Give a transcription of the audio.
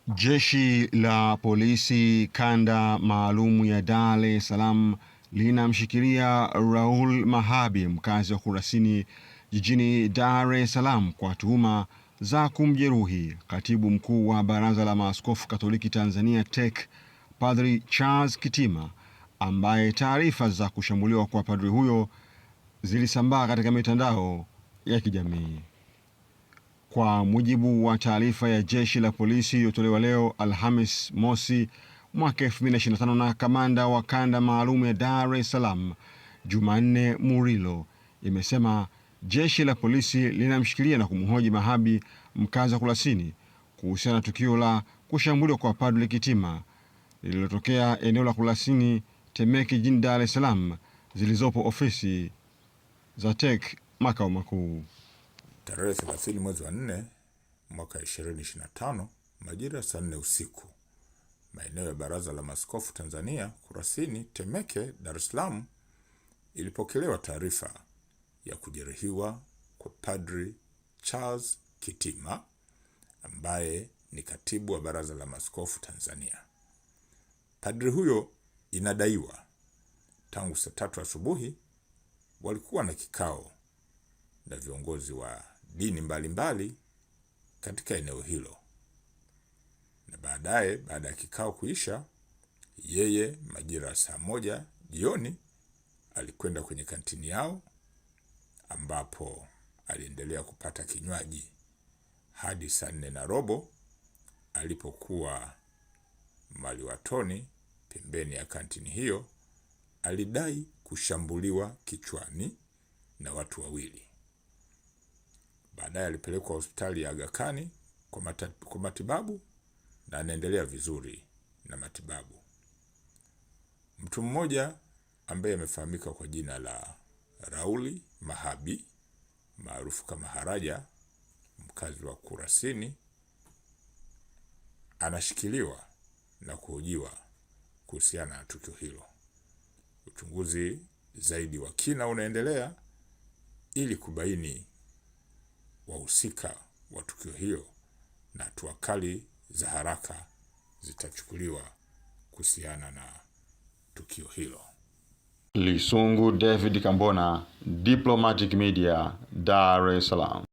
Jeshi la polisi kanda maalum ya Dar es Salaam linamshikilia Raul Mahabi, mkazi wa Kurasini jijini Dar es Salaam kwa tuhuma za kumjeruhi katibu mkuu wa Baraza la Maaskofu Katoliki Tanzania TEC, Padri Charles Kitima, ambaye taarifa za kushambuliwa kwa padri huyo zilisambaa katika mitandao ya kijamii. Kwa mujibu wa taarifa ya jeshi la polisi iliyotolewa leo Alhamis Mosi mwaka 2025 na kamanda wa kanda maalum ya Dar es Salaam Jumanne Murilo, imesema jeshi la polisi linamshikilia na kumhoji Mahabi, mkazi wa Kurasini, kuhusiana na tukio la kushambuliwa kwa Padri Kitima lililotokea eneo la Kurasini Temeke jijini Dar es Salaam zilizopo ofisi za TEC makao makuu. Tarehe 30 mwezi wa 4 mwaka 2025 majira ya saa 4 usiku, maeneo ya Baraza la Maaskofu Tanzania Kurasini Temeke, Dar es Salaam, ilipokelewa taarifa ya kujeruhiwa kwa Padri Charles Kitima ambaye ni katibu wa Baraza la Maaskofu Tanzania. Padri huyo inadaiwa tangu saa 3 asubuhi walikuwa na kikao na viongozi wa dini mbalimbali katika eneo hilo, na baadaye, baada ya kikao kuisha, yeye majira ya saa 1 jioni alikwenda kwenye kantini yao ambapo aliendelea kupata kinywaji hadi saa 4:15 alipokuwa maliwatoni pembeni ya kantini hiyo. Alidai kushambuliwa kichwani na watu wawili. Baadaye alipelekwa hospitali ya Aga Khan kwa matibabu na anaendelea vizuri na matibabu. Mtu mmoja ambaye amefahamika kwa jina la Raul Mahabi maarufu kama Haraja, mkazi wa Kurasini, anashikiliwa na kuhojiwa kuhusiana na tukio hilo. Uchunguzi zaidi wa kina unaendelea ili kubaini wahusika wa tukio hilo na hatua kali za haraka zitachukuliwa kuhusiana na tukio hilo. Lisungu David Kambona, Diplomatic Media, Dar es Salaam.